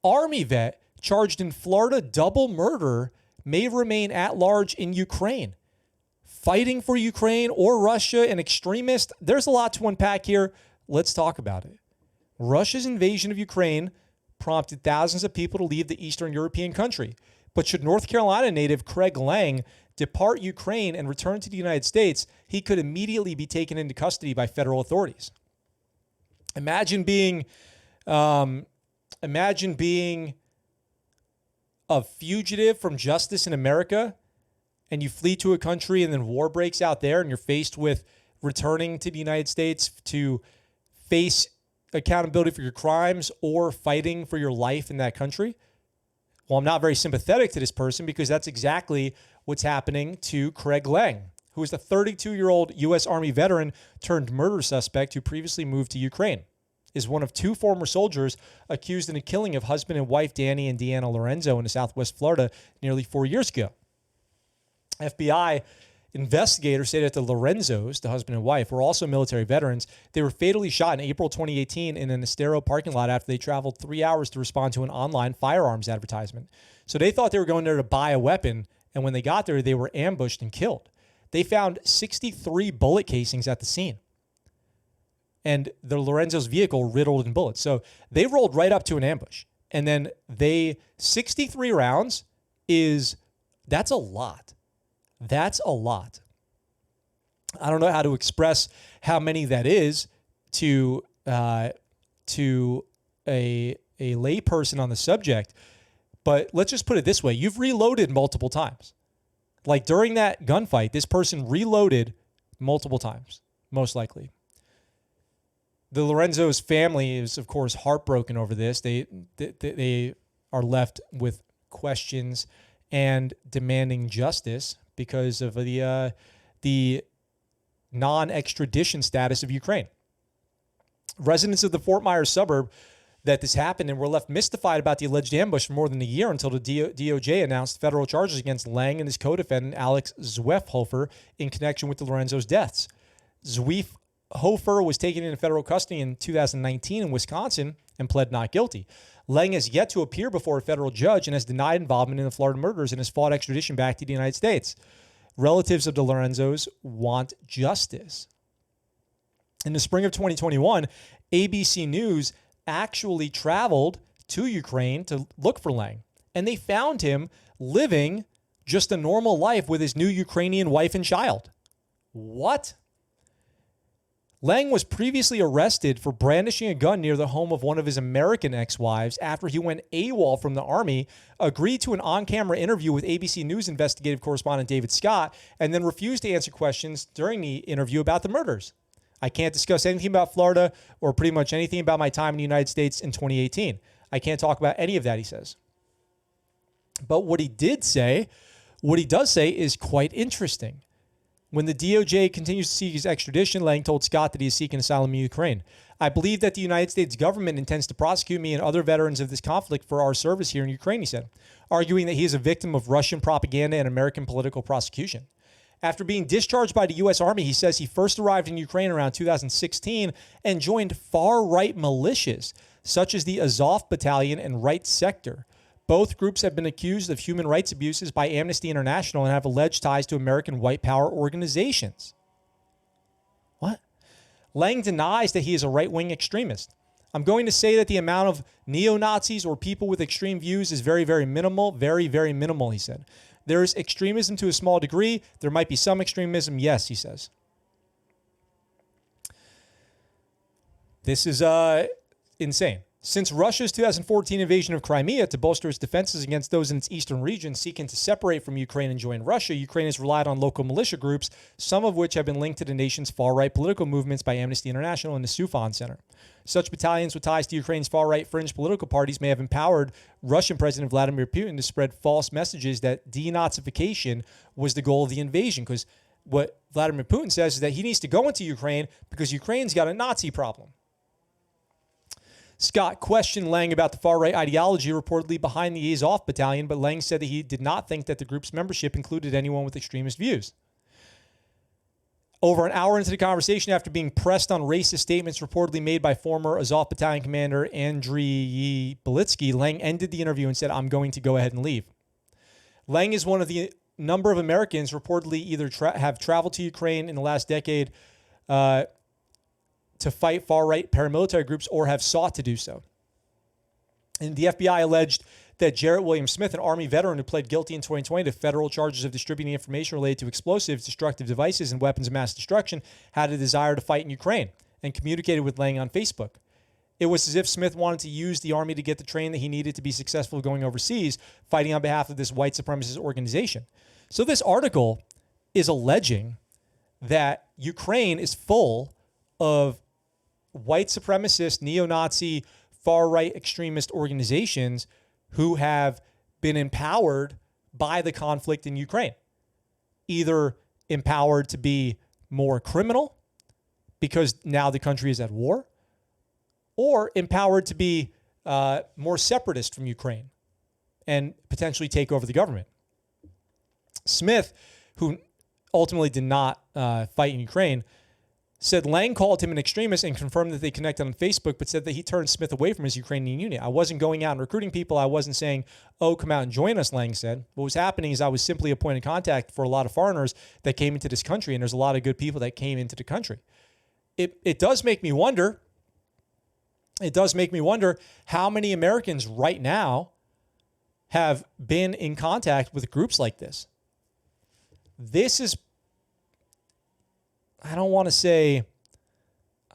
Army vet charged in Florida double murder may remain at large in Ukraine. Fighting for Ukraine or Russia, an extremist. There's a lot to unpack here. Let's talk about it. Russia's invasion of Ukraine prompted thousands of people to leave the Eastern European country. But should North Carolina native Craig Lang depart Ukraine and return to the United States, he could immediately be taken into custody by federal authorities. Imagine being a fugitive from justice in America, and you flee to a country and then war breaks out there and you're faced with returning to the United States to face accountability for your crimes or fighting for your life in that country. Well, I'm not very sympathetic to this person because that's exactly what's happening to Craig Lang, who is a 32-year-old U.S. Army veteran turned murder suspect who previously moved to Ukraine, is one of two former soldiers accused in the killing of husband and wife Danny and Deanna Lorenzo in Southwest Florida nearly 4 years ago. FBI investigators say that the Lorenzos, the husband and wife, were also military veterans. They were fatally shot in April 2018 in an Estero parking lot after they traveled 3 hours to respond to an online firearms advertisement. So they thought they were going there to buy a weapon, and when they got there, they were ambushed and killed. They found 63 bullet casings at the scene, and the Lorenzo's vehicle riddled in bullets. So they rolled right up to an ambush, and then 63 rounds that's a lot. That's a lot. I don't know how to express how many that is to a layperson on the subject, but let's just put it this way. You've reloaded multiple times. Like during that gunfight, this person reloaded multiple times, most likely. The Lorenzo's family is, of course, heartbroken over this. They are left with questions and demanding justice because of the non-extradition status of Ukraine. Residents of the Fort Myers suburb that this happened and were left mystified about the alleged ambush for more than a year until the DOJ announced federal charges against Lang and his co-defendant Alex Zwefhofer in connection with the Lorenzo's deaths. Zwefhofer was taken into federal custody in 2019 in Wisconsin and pled not guilty. Lang has yet to appear before a federal judge and has denied involvement in the Florida murders and has fought extradition back to the United States. Relatives of the Lorenzos want justice. In the spring of 2021, ABC News actually traveled to Ukraine to look for Lang, and they found him living just a normal life with his new Ukrainian wife and child. What? Lang was previously arrested for brandishing a gun near the home of one of his American ex-wives after he went AWOL from the Army, agreed to an on-camera interview with ABC News investigative correspondent David Scott, and then refused to answer questions during the interview about the murders. I can't discuss anything about Florida or pretty much anything about my time in the United States in 2018. I can't talk about any of that, he says. But what he does say is quite interesting. When the DOJ continues to seek his extradition, Lang told Scott that he is seeking asylum in Ukraine. I believe that the United States government intends to prosecute me and other veterans of this conflict for our service here in Ukraine, he said, arguing that he is a victim of Russian propaganda and American political prosecution. After being discharged by the U.S. Army, he says he first arrived in Ukraine around 2016 and joined far-right militias, such as the Azov Battalion and Right Sector. Both groups have been accused of human rights abuses by Amnesty International and have alleged ties to American white power organizations. What? Lang denies that he is a right-wing extremist. I'm going to say that the amount of neo-Nazis or people with extreme views is very, very minimal, very, very minimal, he said. There is extremism to a small degree. There might be some extremism, yes, he says. This is insane. Since Russia's 2014 invasion of Crimea to bolster its defenses against those in its eastern region seeking to separate from Ukraine and join Russia, Ukraine has relied on local militia groups, some of which have been linked to the nation's far-right political movements by Amnesty International and the Sufan Center. Such battalions with ties to Ukraine's far-right fringe political parties may have empowered Russian President Vladimir Putin to spread false messages that denazification was the goal of the invasion, because what Vladimir Putin says is that he needs to go into Ukraine because Ukraine's got a Nazi problem. Scott questioned Lang about the far-right ideology reportedly behind the Azov Battalion, but Lang said that he did not think that the group's membership included anyone with extremist views. Over an hour into the conversation, after being pressed on racist statements reportedly made by former Azov Battalion Commander Andriy Belitsky, Lang ended the interview and said, "I'm going to go ahead and leave." Lang is one of the number of Americans reportedly either have traveled to Ukraine in the last decade to fight far-right paramilitary groups or have sought to do so. And the FBI alleged that Jarrett William Smith, an Army veteran who pled guilty in 2020 to federal charges of distributing information related to explosives, destructive devices, and weapons of mass destruction, had a desire to fight in Ukraine and communicated with Lang on Facebook. It was as if Smith wanted to use the Army to get the training that he needed to be successful going overseas, fighting on behalf of this white supremacist organization. So this article is alleging that Ukraine is full of white supremacist, neo-Nazi, far-right extremist organizations who have been empowered by the conflict in Ukraine. Either empowered to be more criminal because now the country is at war, or empowered to be more separatist from Ukraine and potentially take over the government. Smith, who ultimately did not fight in Ukraine, said Lang called him an extremist and confirmed that they connected on Facebook, but said that he turned Smith away from his Ukrainian unit. "I wasn't going out and recruiting people. I wasn't saying, oh, come out and join us," Lang said. "What was happening is I was simply a point of contact for a lot of foreigners that came into this country, and there's a lot of good people that came into the country." It does make me wonder. It does make me wonder how many Americans right now have been in contact with groups like this. This is, I don't want to say,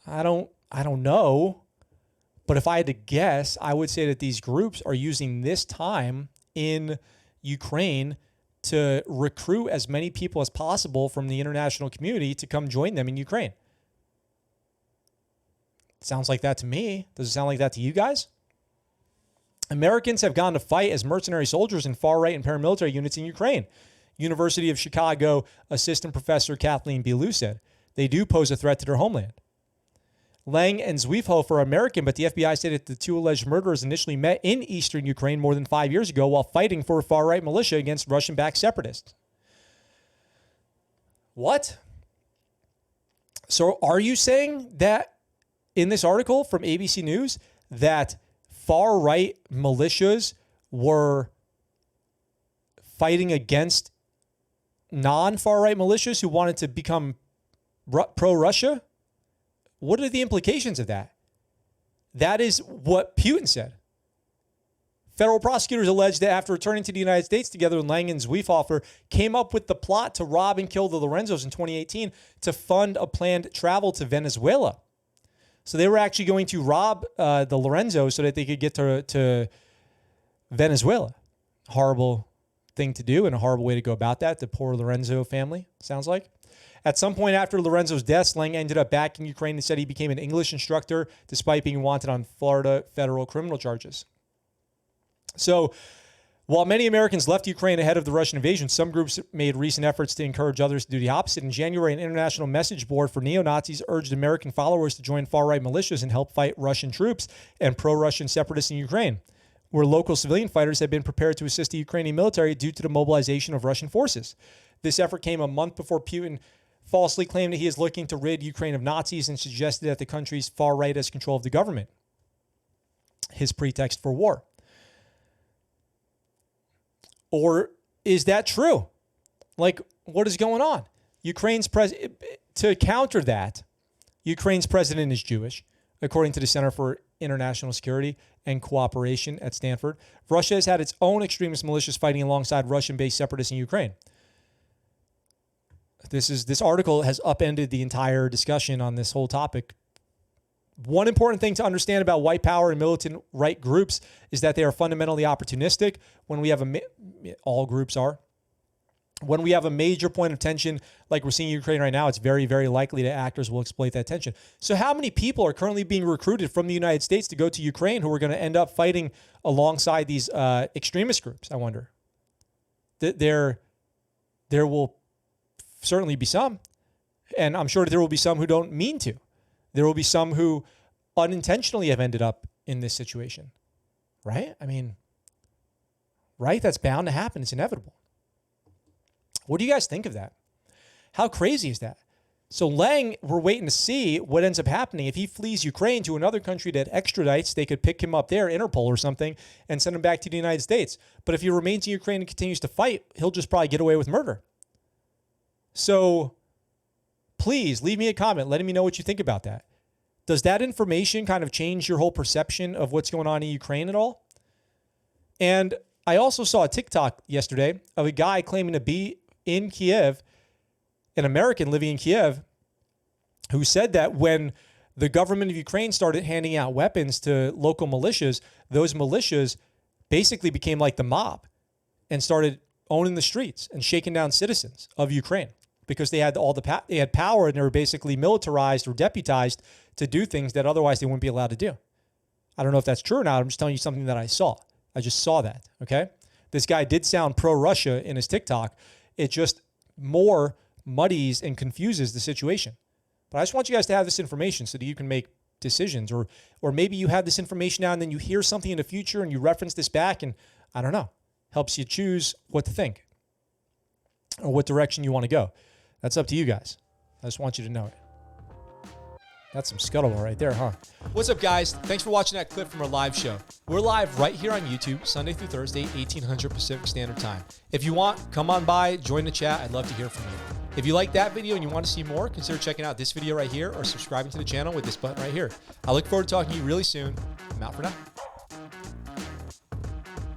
I don't know, but if I had to guess, I would say that these groups are using this time in Ukraine to recruit as many people as possible from the international community to come join them in Ukraine. Sounds like that to me. Does it sound like that to you guys? Americans have gone to fight as mercenary soldiers in far-right and paramilitary units in Ukraine. University of Chicago assistant professor Kathleen Bielu said. They do pose a threat to their homeland. Lang and Zwiefhofer are American, but the FBI said that the two alleged murderers initially met in eastern Ukraine more than 5 years ago while fighting for a far-right militia against Russian-backed separatists. What? So are you saying that in this article from ABC News that far-right militias were fighting against non-far-right militias who wanted to become pro-Russia? What are the implications of that? That is what Putin said. Federal prosecutors alleged that after returning to the United States together with Lang and Zwiefhofer, came up with the plot to rob and kill the Lorenzos in 2018 to fund a planned travel to Venezuela. So they were actually going to rob the Lorenzos so that they could get to Venezuela. Horrible thing to do and a horrible way to go about that. The poor Lorenzo family, sounds like. At some point after Lorenzo's death, Lang ended up back in Ukraine and said he became an English instructor despite being wanted on Florida federal criminal charges. So while many Americans left Ukraine ahead of the Russian invasion, some groups made recent efforts to encourage others to do the opposite. In January, an international message board for neo-Nazis urged American followers to join far-right militias and help fight Russian troops and pro-Russian separatists in Ukraine, where local civilian fighters had been prepared to assist the Ukrainian military due to the mobilization of Russian forces. This effort came a month before Putin falsely claimed that he is looking to rid Ukraine of Nazis and suggested that the country's far right has control of the government. His pretext for war. Or is that true? Like, what is going on? To counter that, Ukraine's president is Jewish, according to the Center for International Security and Cooperation at Stanford. Russia has had its own extremist militias fighting alongside Russian-based separatists in Ukraine. This article has upended the entire discussion on this whole topic. One important thing to understand about white power and militant right groups is that they are fundamentally opportunistic. When we have all groups are. When we have a major point of tension, like we're seeing in Ukraine right now, it's very, very likely that actors will exploit that tension. So how many people are currently being recruited from the United States to go to Ukraine who are going to end up fighting alongside these extremist groups, I wonder? There will certainly be some, and I'm sure that there will be some who don't mean to. There will be some who unintentionally have ended up in this situation, right? I mean, right? That's bound to happen. It's inevitable. What do you guys think of that? How crazy is that? So Lang, we're waiting to see what ends up happening. If he flees Ukraine to another country that extradites, they could pick him up there, Interpol or something, and send him back to the United States. But if he remains in Ukraine and continues to fight, he'll just probably get away with murder. So please leave me a comment letting me know what you think about that. Does that information kind of change your whole perception of what's going on in Ukraine at all? And I also saw a TikTok yesterday of a guy claiming to be in Kiev, an American living in Kiev, who said that when the government of Ukraine started handing out weapons to local militias, those militias basically became like the mob and started owning the streets and shaking down citizens of Ukraine because they had they had power and they were basically militarized or deputized to do things that otherwise they wouldn't be allowed to do. I don't know if that's true or not. I'm just telling you something that I saw. I just saw that, okay? This guy did sound pro-Russia in his TikTok. It just more muddies and confuses the situation. But I just want you guys to have this information so that you can make decisions, or maybe you have this information now and then you hear something in the future and you reference this back and, I don't know, helps you choose what to think or what direction you want to go. That's up to you guys. I just want you to know it. That's some Scuttlebutt right there, huh? What's up, guys? Thanks for watching that clip from our live show. We're live right here on YouTube, Sunday through Thursday, 1800 Pacific Standard Time. If you want, come on by, join the chat. I'd love to hear from you. If you like that video and you want to see more, consider checking out this video right here or subscribing to the channel with this button right here. I look forward to talking to you really soon. I'm out for now.